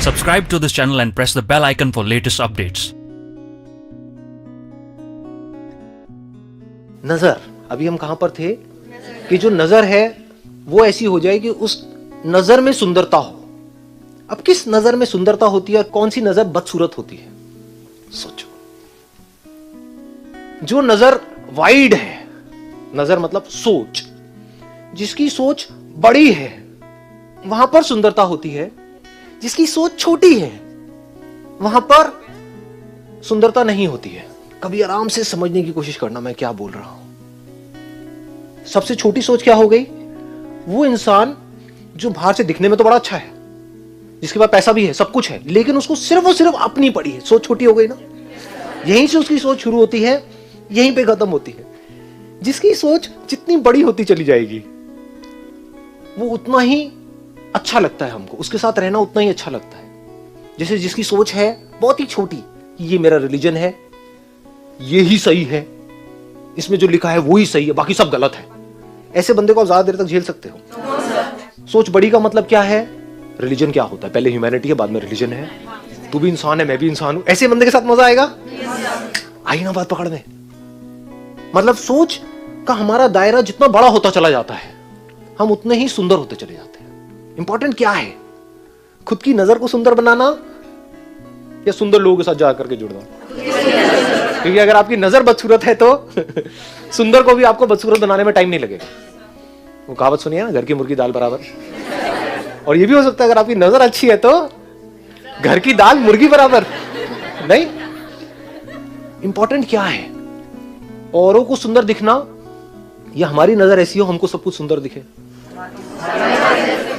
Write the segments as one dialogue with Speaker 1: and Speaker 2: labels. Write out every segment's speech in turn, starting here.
Speaker 1: Subscribe to this channel and press the bell icon for latest updates.
Speaker 2: नजर, अभी हम कहां पर थे कि जो नजर है वो ऐसी हो जाए कि उस नजर में सुंदरता हो। अब किस नजर में सुंदरता होती है और कौन सी नजर बदसूरत होती है, सोचो। जो नजर वाइड है, नजर मतलब सोच, जिसकी सोच बड़ी है वहां पर सुंदरता होती है। जिसकी सोच छोटी है वहां पर सुंदरता नहीं होती है। कभी आराम से समझने की कोशिश करना मैं क्या बोल रहा हूं। सबसे छोटी सोच क्या हो गई? वो इंसान जो बाहर से दिखने में तो बड़ा अच्छा है, जिसके पास पैसा भी है, सब कुछ है, लेकिन उसको सिर्फ और सिर्फ अपनी पड़ी है। सोच छोटी हो गई ना। यहीं से उसकी सोच शुरू होती है, यहीं पे खत्म होती है। जिसकी सोच जितनी बड़ी होती चली जाएगी वो उतना ही अच्छा लगता है हमको, उसके साथ रहना उतना ही अच्छा लगता है। जैसे जिसकी सोच है बहुत ही छोटी, ये मेरा रिलीजन है, ये ही सही है, इसमें जो लिखा है वो ही सही है, बाकी सब गलत है, ऐसे बंदे को आप ज्यादा देर तक झेल सकते हो। सोच बड़ी का मतलब क्या है? रिलीजन क्या होता है? पहले ह्यूमैनिटी है, बाद में रिलीजन है। तू भी इंसान है, मैं भी इंसान हूं, ऐसे बंदे के साथ मजा आएगा। आई ना बात पकड़ में। मतलब सोच का हमारा दायरा जितना बड़ा होता चला जाता है, हम उतने ही सुंदर होते चले जाते हैं। इंपॉर्टेंट क्या है? खुद की नजर को सुंदर बनाना या सुंदर लोगों के साथ जाकर के जुड़ना? क्योंकि अगर आपकी नजर बदसूरत है तो सुंदर को भी आपको बदसूरत बनाने में टाइम नहीं लगेगा। वो कहावत सुनिए ना, घर की मुर्गी दाल बराबर। और ये भी हो सकता है अगर आपकी नजर अच्छी है तो घर की दाल मुर्गी बराबर नहीं। इंपॉर्टेंट क्या है? औरों को सुंदर दिखना या हमारी नजर ऐसी हो हमको सब कुछ सुंदर दिखे?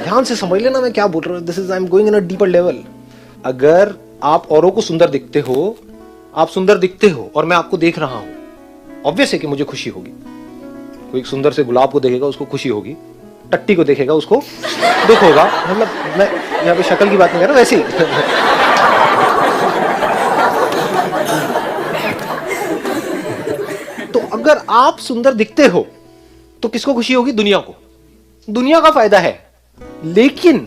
Speaker 2: ध्यान से समझ लेना मैं क्या बोल रहा हूं। This is I am going in a deeper level. अगर आप औरों को सुंदर दिखते हो, आप सुंदर दिखते हो और मैं आपको देख रहा हूं, ऑब्वियस है कि मुझे खुशी होगी। कोई सुंदर से गुलाब को देखेगा उसको खुशी होगी, टट्टी को देखेगा उसको दुख होगा। मतलब मैं यहाँ पे शक्ल की बात नहीं कर रहा, वैसे ही तो अगर आप सुंदर दिखते हो तो किसको खुशी होगी? दुनिया को। दुनिया का फायदा है। लेकिन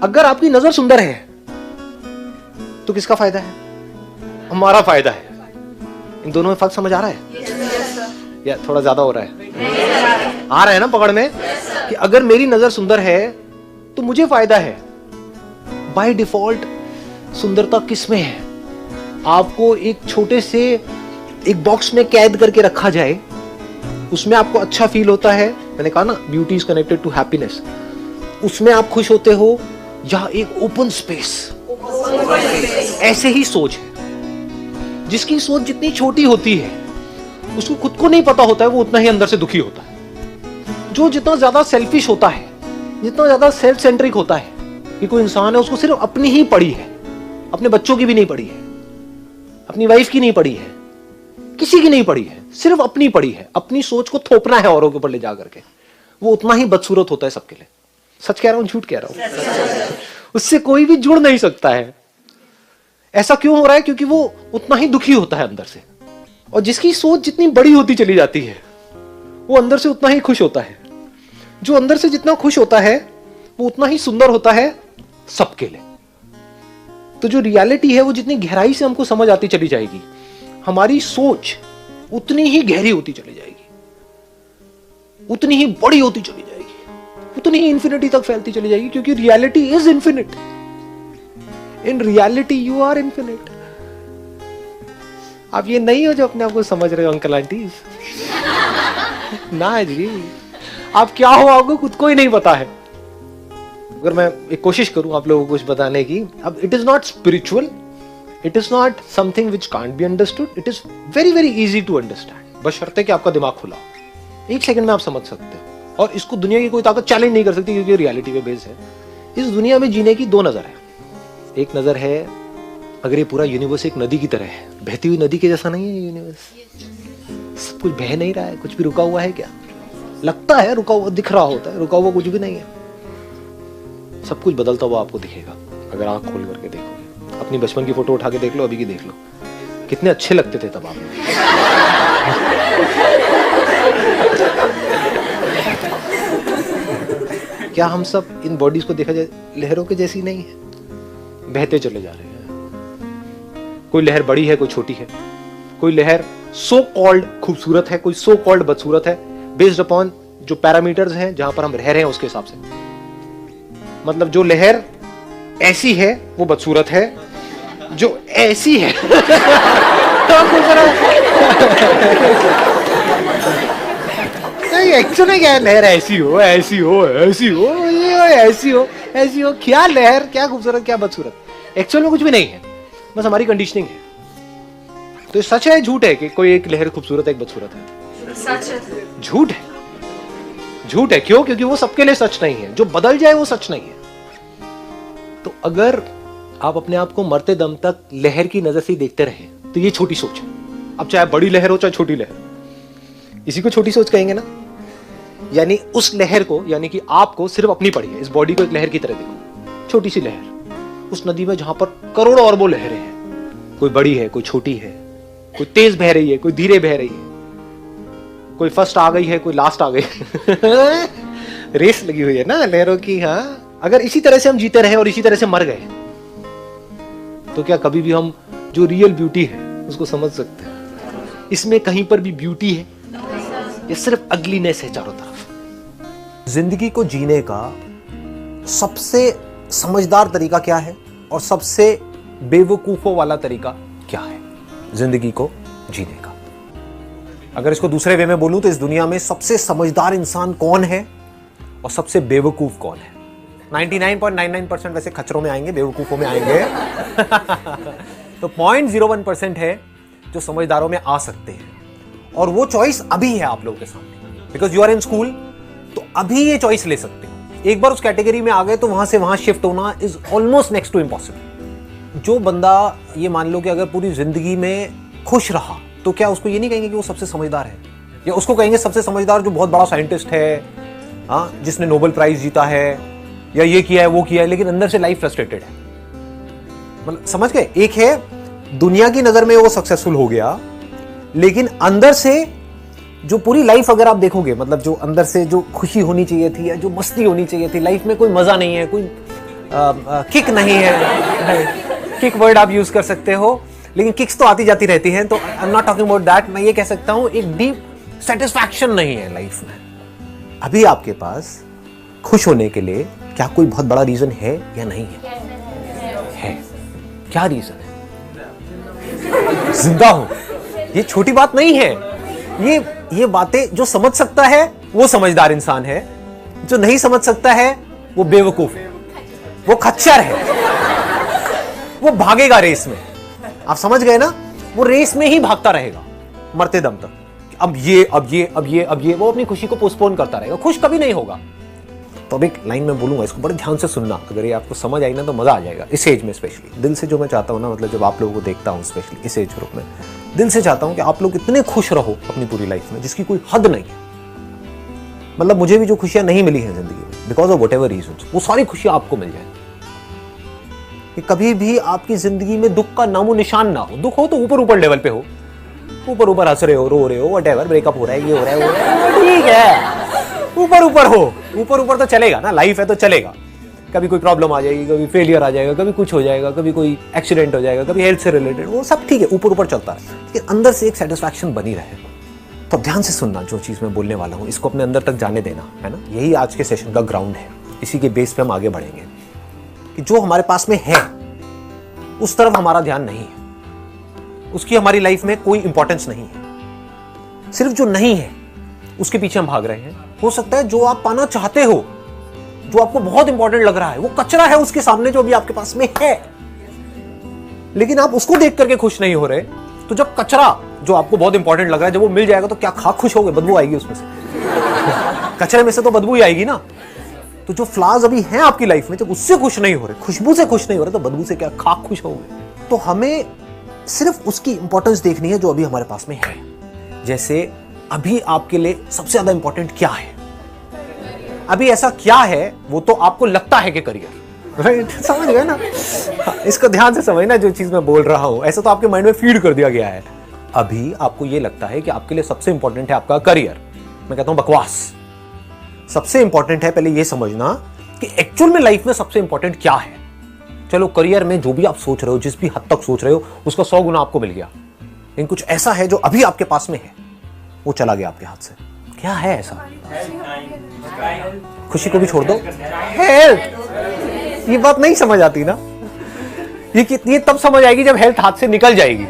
Speaker 2: अगर आपकी नजर सुंदर है तो किसका फायदा है? हमारा फायदा है। इन दोनों में फर्क समझ आ रहा है या थोड़ा ज्यादा हो रहा है? आ रहा है ना पकड़ में कि अगर मेरी नजर सुंदर है तो मुझे फायदा है। बाय डिफॉल्ट सुंदरता किस में है? आपको एक छोटे से एक बॉक्स में कैद करके रखा जाए, उसमें आपको अच्छा फील होता है। मैंने कहा ना, beauty is connected to happiness. उसमें आप खुश होते हो या एक ओपन स्पेस? ऐसे ही सोच है। जिसकी सोच जितनी छोटी होती है उसको खुद को नहीं पता होता है, वो उतना ही अंदर से दुखी होता है। जो जितना ज्यादा सेल्फिश होता है, जितना ज्यादा सेल्फ सेंट्रिक होता है कि कोई इंसान है उसको सिर्फ अपनी ही पड़ी है, अपने बच्चों की भी नहीं पड़ी है, अपनी वाइफ की नहीं पड़ी है, किसी की नहीं पड़ी है, सिर्फ अपनी पड़ी है। अपनी सोच को थोपना है औरों के ऊपर ले जा करके, वो उतना ही बदसूरत होता है सबके लिए। सच कह रहा हूं झूठ कह रहा हूं? उससे कोई भी जुड़ नहीं सकता है। ऐसा क्यों हो रहा है? क्योंकि वो उतना ही दुखी होता है अंदर से। और जिसकी सोच जितनी बड़ी होती चली जाती है वो अंदर से उतना ही खुश होता है। जो अंदर से जितना खुश होता है वो उतना ही सुंदर होता है सबके लिए। तो जो रियलिटी है वो जितनी गहराई से हमको समझ आती चली जाएगी, हमारी सोच उतनी ही गहरी होती चली जाएगी, उतनी ही बड़ी होती चली जाएगी, उतनी ही इंफिनिटी तक फैलती चली जाएगी। क्योंकि reality is infinite. In reality you are infinite. आप ये नहीं हो जो अपने आप को समझ रहे हो अंकल आंटी ना जी। आप क्या हो आपको खुद को ही नहीं पता है। अगर मैं एक कोशिश करूं आप लोगों को कुछ बताने की, अब it is not spiritual, it is not something which can't be understood, it is very very easy to understand. बशर्ते कि आपका दिमाग खुला हो, एक सेकंड में आप समझ सकते हो। और इसको दुनिया की कोई ताकत चैलेंज नहीं कर सकती क्योंकि रियलिटी पे बेस है। इस दुनिया में जीने की दो नजर है। एक नजर है, अगर ये पूरा यूनिवर्स एक नदी की तरह है, बहती हुई नदी के जैसा नहीं है यूनिवर्स। सब कुछ बह नहीं रहा है, कुछ भी रुका हुआ है क्या? लगता है रुका हुआ, दिख रहा होता है, रुका हुआ कुछ भी नहीं है। सब कुछ बदलता हुआ आपको दिखेगा अगर आंख खोल करके देखोगे। अपनी बचपन की फोटो उठा के देख लो, अभी की देख लो, कितने अच्छे लगते थे तब आप। क्या हम सब इन बॉडीज को देखा जाए लहरों के जैसी नहीं है? बहते चले जा रहे हैं। कोई लहर बड़ी है, कोई छोटी है, कोई लहर सो कॉल्ड खूबसूरत है, कोई सो कॉल्ड बदसूरत है, बेस्ड अपॉन जो पैरामीटर्स हैं जहां पर हम रह रहे हैं उसके हिसाब से। मतलब जो लहर ऐसी है वो बदसूरत है, जो ऐसी है नहीं, एक्चुअल में क्या है, लहर ऐसी हो, ऐसी हो, ऐसी हो, ऐसी हो, ऐसी हो, क्या लहर, क्या खूबसूरत, क्या बदसूरत। एक्चुअल में कुछ भी नहीं है, बस हमारी कंडीशनिंग है। तो सच है झूठ है कि कोई एक लहर खूबसूरत है, एक बदसूरत है?
Speaker 3: सच है।
Speaker 2: झूठ है, झूठ है। क्यों? क्योंकि वो सबके लिए सच नहीं है। जो बदल जाए वो सच नहीं है। तो अगर आप अपने आप को मरते दम तक लहर की नजर से देखते रहे तो ये छोटी सोच है। अब चाहे बड़ी लहर हो चाहे छोटी लहर, इसी को छोटी सोच कहेंगे ना। यानी उस लहर को, यानी कि आपको सिर्फ अपनी पड़ी है, इस बॉडी को एक लहर की तरह देखो, छोटी सी लहर उस नदी में जहां पर करोड़ों अरबों लहरें हैं। कोई बड़ी है, कोई छोटी है, कोई तेज बह रही है, कोई धीरे बह रही है, कोई फर्स्ट आ गई है, कोई लास्ट आ गई रेस लगी हुई है ना लहरों की। हाँ, अगर इसी तरह से हम जीते रहे और इसी तरह से मर गए तो क्या कभी भी हम जो रियल ब्यूटी है उसको समझ सकते हैं? इसमें कहीं पर भी ब्यूटी है? ये सिर्फ अगलीनेस है चारों तरफ।
Speaker 4: जिंदगी को जीने का सबसे समझदार तरीका क्या है और सबसे बेवकूफों वाला तरीका क्या है जिंदगी को जीने का? अगर इसको दूसरे वे में बोलूं तो इस दुनिया में सबसे समझदार इंसान कौन है और सबसे बेवकूफ कौन है? 99.99% वैसे खच्चरों में आएंगे, बेवकूफों में आएंगे तो 0.01% है जो समझदारों में आ सकते हैं। और वो चॉइस अभी है आप लोगों के सामने, because you are in school. तो अभी ये चॉइस ले सकते हो। एक बार उस कैटेगरी में आ गए तो वहां से वहां शिफ्ट होना is almost next to impossible. जो बंदा ये मान लो कि अगर पूरी जिंदगी में खुश रहा तो क्या उसको ये नहीं कहेंगे कि वो सबसे समझदार है? या उसको कहेंगे सबसे समझदार जो बहुत बड़ा साइंटिस्ट है, हाँ, जिसने नोबेल प्राइज जीता है, या ये किया है वो किया है, लेकिन अंदर से लाइफ फ्रस्ट्रेटेड है। मतलब समझ गए? एक है दुनिया की नजर में वो सक्सेसफुल हो गया, लेकिन अंदर से जो पूरी लाइफ अगर आप देखोगे, मतलब जो अंदर से जो खुशी होनी चाहिए थी या जो मस्ती होनी चाहिए थी, लाइफ में कोई मजा नहीं है, कोई किक नहीं है। किक वर्ड आप यूज कर सकते हो, लेकिन किक्स तो आती जाती रहती हैं, तो I am not talking about that. मैं ये कह सकता हूं एक डीप सेटिस्फैक्शन नहीं है लाइफ में। अभी आपके पास खुश होने के लिए क्या कोई बहुत बड़ा रीजन है या नहीं है? है। क्या रीजन है? जिंदा हो। ये छोटी बात नहीं है। ये बातें जो समझ सकता है वो समझदार इंसान है, जो नहीं समझ सकता है वो बेवकूफ है, वो खच्चर है, वो भागेगा रेस में। आप समझ गए ना? वो रेस में ही भागता रहेगा मरते दम तक। अब ये वो अपनी खुशी को पोस्टपोन करता रहेगा, खुश कभी नहीं होगा। तो अब एक लाइन में बोलूंगा, इसको बड़े ध्यान से सुनना। अगर ये आपको समझ आई ना तो मजा आ जाएगा। इस एज में स्पेशली दिल से जो मैं चाहता हूं ना, मतलब जब आप लोगों को देखता हूं स्पेशली इस एज ग्रुप में, दिल से चाहता हूं कि आप लोग इतने खुश रहो अपनी पूरी लाइफ में जिसकी कोई हद नहीं है। मतलब मुझे भी जो खुशियां नहीं मिली हैं जिंदगी में, बिकॉज ऑफ व्हाटएवर रीजंस, वो सारी खुशियां आपको मिल जाए। कि कभी भी आपकी जिंदगी में दुख का नामो निशान ना हो। दुख हो तो ऊपर ऊपर लेवल पे हो, ऊपर ऊपर हंस रहे हो, रो रहे हो, व्हाटएवर, ब्रेकअप हो रहा है, ये हो रहा है, वो हो रहा है, ठीक है, ऊपर ऊपर हो। ऊपर ऊपर तो चलेगा ना, लाइफ है तो चलेगा। कभी कोई प्रॉब्लम आ जाएगी, कभी फेलियर आ जाएगा, कभी कुछ हो जाएगा, कभी कोई एक्सीडेंट हो जाएगा, कभी हेल्थ से रिलेटेड, वो सब ठीक है, ऊपर ऊपर चलता है, लेकिन अंदर से एक सेटिस्फैक्शन बनी रहे। तो ध्यान से सुनना जो चीज मैं बोलने वाला हूं, इसको अपने अंदर तक जाने देना, है ना। यही आज के सेशन का ग्राउंड है। इसी के बेस पे हम आगे बढ़ेंगे कि जो हमारे पास में है उस तरफ हमारा ध्यान नहीं है, उसकी हमारी लाइफ में कोई इंपॉर्टेंस नहीं है। सिर्फ जो नहीं है उसके पीछे हम भाग रहे हैं। हो सकता है जो आप पाना चाहते हो, जो आपको बहुत इंपॉर्टेंट लग रहा है, वो कचरा है उसके सामने जो अभी आपके पास में है, लेकिन आप उसको देख करके खुश नहीं हो रहे। तो जब कचरा जो आपको बहुत इंपॉर्टेंट लग रहा है जब वो मिल जाएगा तो क्या खा खुश होगे? बदबू आएगी उसमें से कचरे में से तो बदबू ही आएगी ना। तो जो फ्लावर्स अभी हैं आपकी लाइफ में, जब उससे खुश नहीं हो रहे, खुशबू से खुश नहीं हो रहे, तो बदबू से क्या खा खुश होगे? तो हमें सिर्फ उसकी इंपॉर्टेंस देखनी है जो अभी हमारे पास में है। जैसे अभी आपके लिए सबसे ज्यादा इंपॉर्टेंट क्या है? अभी ऐसा क्या है वो तो आपको लगता है कि करियर, राइट? समझ गए ना? इसको ध्यान से समझना जो चीज मैं बोल रहा हूं, ऐसा तो आपके माइंड में फीड कर दिया गया है। अभी आपको ये लगता है कि आपके लिए सबसे इंपॉर्टेंट है आपका करियर। मैं कहता हूं बकवास। सबसे इंपॉर्टेंट है पहले ये समझना कि एक्चुअल में लाइफ में सबसे इंपॉर्टेंट क्या है। चलो करियर में जो भी आप सोच रहे हो, जिस भी हद तक सोच रहे हो, उसका 100 गुना आपको मिल गया, लेकिन कुछ ऐसा है जो अभी आपके पास में है, वो चला गया आपके हाथ से। क्या है ऐसा? खुशी को भी छोड़ दो, हेल्थ। ये बात नहीं समझ आती ना, ये तब समझ आएगी जब हेल्थ हाथ से निकल जाएगी।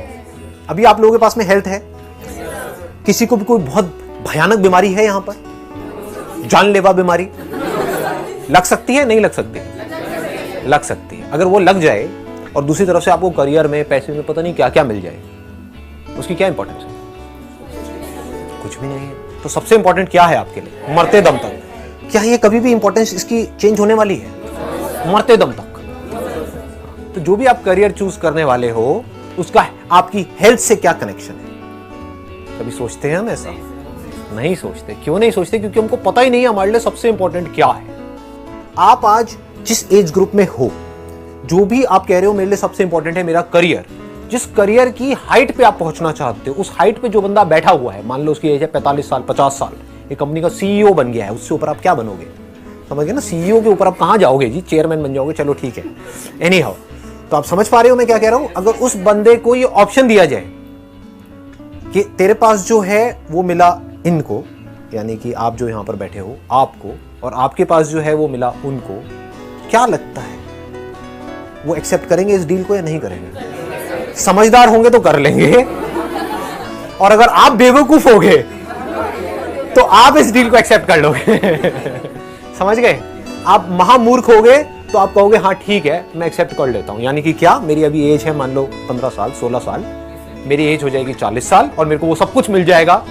Speaker 4: अभी आप लोगों के पास में हेल्थ है, किसी को भी कोई बहुत भयानक बीमारी है, यहां पर जानलेवा बीमारी लग सकती है, नहीं लग सकती? लग सकती है। अगर वो लग जाए और दूसरी तरफ से आपको करियर में, पैसे में, पता नहीं क्या क्या मिल जाए, उसकी क्या इंपॉर्टेंस है? कुछ भी नहीं है। तो सबसे इंपॉर्टेंट क्या है आपके लिए मरते दम तक? क्या ये कभी भी इंपॉर्टेंस इसकी चेंज होने वाली है? मरते दम तक। तो जो भी आप करियर चूज करने वाले हो, उसका आपकी हेल्थ से क्या कनेक्शन है? कभी सोचते हैं हम ऐसा? नहीं सोचते। क्यों नहीं सोचते? क्योंकि हमको पता ही नहीं है हमारे लिए सबसे इंपॉर्टेंट क्या है। आप आज जिस एज ग्रुप में हो, जो भी आप कह रहे हो मेरे लिए सबसे इंपॉर्टेंट है मेरा करियर, जिस करियर की हाइट पे आप पहुंचना चाहते हो, उस हाइट पे जो बंदा बैठा हुआ है, मान लो उसकी एज है 45 साल, 50 साल, एक कंपनी का सीईओ बन गया है, उससे ऊपर आप क्या बनोगे? समझ गए ना? सीईओ के ऊपर आप कहां जाओगे जी? चेयरमैन बन जाओगे, चलो ठीक है। एनी हाउ, तो आप समझ पा रहे हो मैं क्या कह रहा हूं? अगर उस बंदे को ये ऑप्शन दिया जाए कि तेरे पास जो है वो मिला इनको, यानी कि आप जो यहां पर बैठे हो आपको, और आपके पास जो है वो मिला उनको, क्या लगता है वो एक्सेप्ट करेंगे इस डील को या नहीं करेंगे? समझदार होंगे तो कर लेंगे, और अगर आप बेवकूफ होगे तो आप इस डील को एक्सेप्ट कर लोगे। समझ गए? आप महामूर्ख होगे तो आप कहोगे हाँ ठीक है मैं एक्सेप्ट कर लेता हूं। यानी कि क्या, मेरी अभी एज है मान लो 15 साल, 16 साल, मेरी एज हो जाएगी 40 साल और मेरे को वो सब कुछ मिल जाएगा,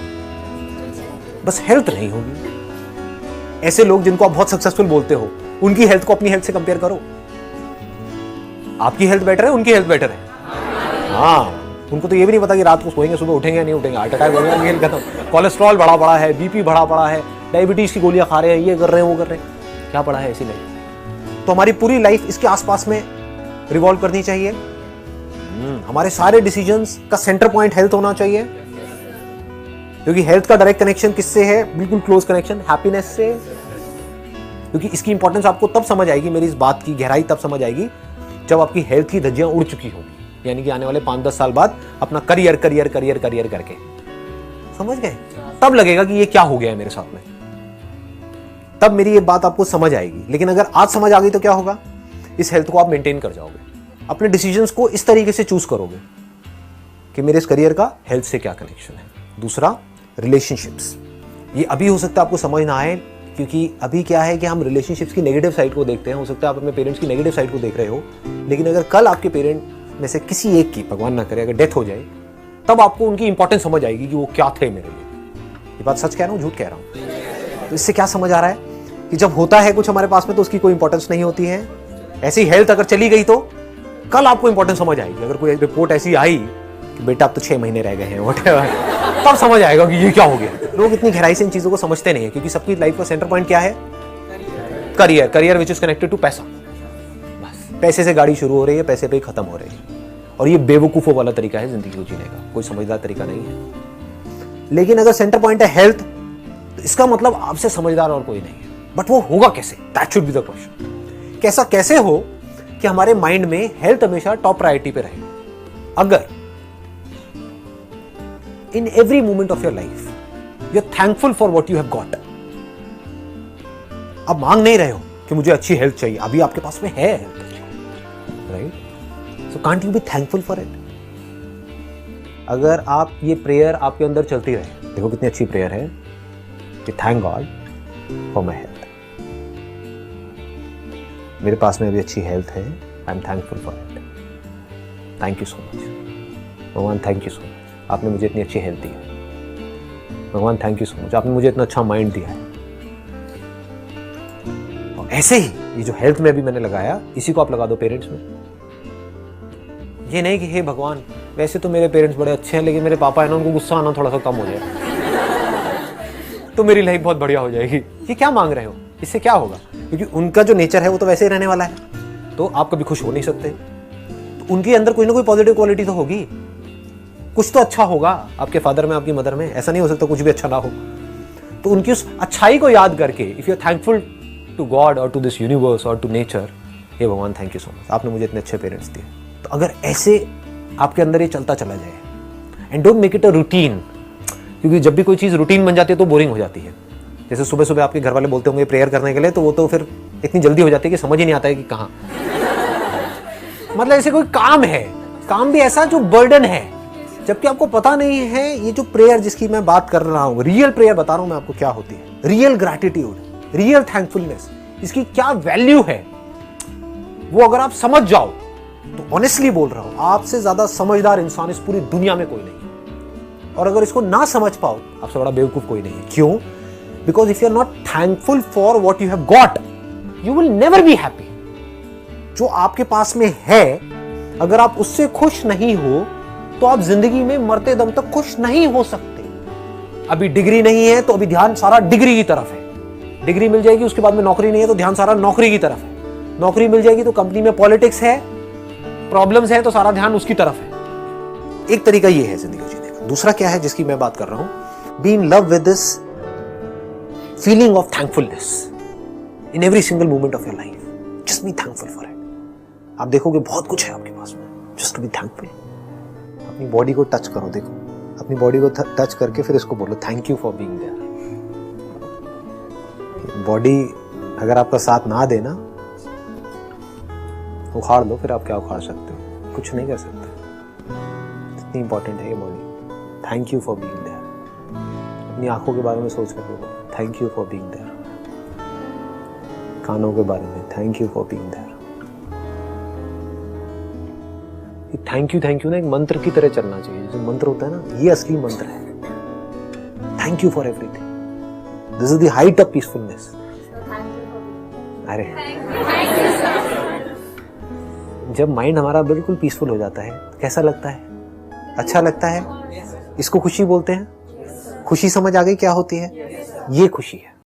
Speaker 4: बस हेल्थ नहीं होगी। ऐसे लोग जिनको आप बहुत सक्सेसफुल बोलते हो, उनकी हेल्थ को अपनी हेल्थ से कंपेयर करो। आपकी हेल्थ बेटर है, उनकी हेल्थ बेटर है? हाँ, उनको तो ये भी नहीं पता कि रात को सोएंगे, सुबह उठेंगे या नहीं उठेंगे, हार्ट अटैक होगा, हेल्थ खत्म, कोलेस्ट्रॉल बढ़ा पड़ा है, बीपी बढ़ा पड़ा है, डायबिटीज की गोलियां खा रहे हैं, ये कर रहे हैं, वो कर रहे हैं। क्या पड़ा है ऐसी लाइफ? तो हमारी पूरी लाइफ इसके आसपास में रिवॉल्व करनी चाहिए। हमारे सारे डिसीजंस का सेंटर पॉइंट हेल्थ होना चाहिए, क्योंकि हेल्थ का डायरेक्ट कनेक्शन किससे है? बिल्कुल क्लोज कनेक्शन हैप्पीनेस से। क्योंकि इसकी इंपॉर्टेंस आपको तब समझ आएगी, मेरी इस बात की गहराई तब समझ आएगी जब आपकी हेल्थ की धज्जियां उड़ चुकी होगी, यानी कि आने वाले 5-10 साल बाद अपना करियर करियर करियर करियर करके, समझ गए? तब लगेगा कि ये क्या हो गया है मेरे साथ में, तब मेरी ये बात आपको समझ आएगी। लेकिन अगर आज समझ आ गई तो क्या होगा? इस हेल्थ को आप मेंटेन कर जाओगे, अपने डिसीजंस को इस तरीके से चूज करोगे कि मेरे इस करियर का हेल्थ से क्या कनेक्शन है। दूसरा, रिलेशनशिप्स। ये अभी हो सकता है आपको समझ ना आए, क्योंकि अभी क्या है कि हम रिलेशनशिप्स की नेगेटिव साइड को देखते हैं। हो सकता है आप अपने पेरेंट्स की नेगेटिव साइड को देख रहे हो, लेकिन अगर कल आपके पेरेंट में से किसी एक की, भगवान ना करे, अगर डेथ हो जाए, तब आपको उनकी इंपॉर्टेंस समझ आएगी कि वो क्या थे मेरे लिए। ये बात सच कह रहा हूँ, झूठ कह रहा हूँ? तो इससे क्या समझ आ रहा है कि जब होता है कुछ हमारे पास में तो उसकी कोई इंपॉर्टेंस नहीं होती है। ऐसी हेल्थ अगर चली गई तो कल आपको इंपॉर्टेंस समझ आएगी। अगर कोई रिपोर्ट ऐसी आई कि बेटा अब तो 6 महीने रह गए हैं, व्हाटएवर, तब समझ आएगा कि ये क्या हो गया। लोग इतनी गहराई से इन चीजों को समझते नहीं है, क्योंकि सबकी लाइफ का सेंटर पॉइंट क्या है? Career. Career which is connected to paisa. बस पैसे से गाड़ी शुरू हो रही है, पैसे पे ही खत्म हो रही है। और ये बेवकूफों वाला तरीका है जिंदगी को जीने का, कोई समझदार तरीका नहीं है। लेकिन अगर सेंटर पॉइंट है हेल्थ, तो इसका मतलब आपसे समझदार और कोई नहीं है। बट वो होगा कैसे? That should be the question. कैसा कैसे हो कि हमारे माइंड में हेल्थ हमेशा टॉप प्रायोरिटी पे रहे? अगर in every moment of your life you are thankful for what you have got, अब मांग नहीं रहे हो कि मुझे अच्छी हेल्थ चाहिए, अभी आपके पास में है हेल्थ अच्छी, right? So can't you be thankful for it? अगर आप ये प्रेयर आपके अंदर चलती रहे, देखो कितनी अच्छी प्रेयर है कि thank God for my health, मेरे पास में अभी अच्छी हेल्थ है, I am thankful for it, thank you so much भगवान, थैंक यू सो मच, आपने मुझे इतनी अच्छी हेल्थ दी है भगवान, थैंक यू सो मच, आपने मुझे इतना अच्छा माइंड दिया है। और ऐसे ही ये जो हेल्थ में अभी मैंने लगाया, इसी को आप लगा दो पेरेंट्स में। ये नहीं कि हे भगवान वैसे तो मेरे पेरेंट्स बड़े अच्छे हैं, लेकिन मेरे पापा है ना, उनको गुस्सा आना थोड़ा सा कम हो जाए तो मेरी लाइफ बहुत बढ़िया हो जाएगी। ये क्या मांग रहे हो? इससे क्या होगा? क्योंकि उनका जो नेचर है वो तो वैसे ही रहने वाला है, तो आप कभी खुश हो नहीं सकते। तो उनके अंदर कोई ना कोई पॉजिटिव क्वालिटी तो होगी, कुछ तो अच्छा होगा आपके फादर में, आपकी मदर में। ऐसा नहीं हो सकता कुछ भी अच्छा ना हो। तो उनकी उस अच्छाई को याद करके, if you are thankful to God और टू दिस यूनिवर्स और टू नेचर, हे भगवान थैंक यू सो मच, आपने मुझे इतने अच्छे पेरेंट्स दिए। तो अगर ऐसे आपके अंदर ये चलता चला जाए, and don't make it a routine, क्योंकि जब भी कोई चीज़ रूटीन बन जाती है तो बोरिंग हो जाती है। जैसे सुबह सुबह आपके घर वाले बोलते होंगे प्रेयर करने के लिए, तो वो तो फिर इतनी जल्दी हो जाती है कि समझ ही नहीं आता है कि कहाँ मतलब ऐसे कोई काम है, काम भी ऐसा जो बर्डन है, जबकि आपको पता नहीं है ये जो प्रेयर जिसकी मैं बात कर रहा हूं, रियल प्रेयर बता रहा हूं मैं आपको क्या होती है, रियल ग्रैटिट्यूड, रियल थैंकफुलनेस, इसकी क्या वैल्यू है, वो अगर आप समझ जाओ तो ऑनेस्टली बोल रहा हूं आपसे ज्यादा समझदार इंसान इस पूरी दुनिया में कोई नहीं है। और अगर इसको ना समझ पाओ, आपसे बड़ा बेवकूफ कोई नहीं है। क्यों? Because if you are not thankful for what you have got, you will never be happy. जो आपके पास में है, अगर आप उससे खुश नहीं हो तो आप जिंदगी में मरते दम तक खुश नहीं हो सकते। अभी डिग्री नहीं है तो अभी ध्यान सारा डिग्री की तरफ है, डिग्री मिल जाएगी उसके बाद में नौकरी नहीं है तो ध्यान सारा नौकरी की तरफ है, नौकरी मिल जाएगी तो कंपनी में पॉलिटिक्स है, प्रॉब्लम्स है तो सारा ध्यान उसकी तरफ है। एक तरीका ये है जिंदगी जीने का। दूसरा क्या है जिसकी मैं बात कर रहा हूं? Be in love with this feeling of thankfulness in every single moment of your life. Just be thankful for it. आप देखोगे बहुत कुछ है आपके पास में, जस्ट बी थैंकफुल। अपनी बॉडी को टच करो, देखो अपनी बॉडी को टच करके फिर इसको बोलो thank you for being there. Body अगर आपका साथ ना दे ना, उखाड़ दो, फिर आप क्या उखाड़ सकते हो? कुछ नहीं कर सकते। इतनी इंपॉर्टेंट है ये body. Thank you for being there. अपनी आंखों के बारे में सोच कर लो, thank you for being there. कानों के बारे में thank you for being there. Thank you ना एक मंत्र की तरह चलना चाहिए। जो मंत्र होता है ना, ये असली मंत्र है। Thank you for everything, this is the height of peacefulness. अरे जब माइंड हमारा बिल्कुल पीसफुल हो जाता है, कैसा लगता है? अच्छा लगता है। इसको खुशी बोलते हैं। खुशी समझ आ गई क्या होती है? ये खुशी है।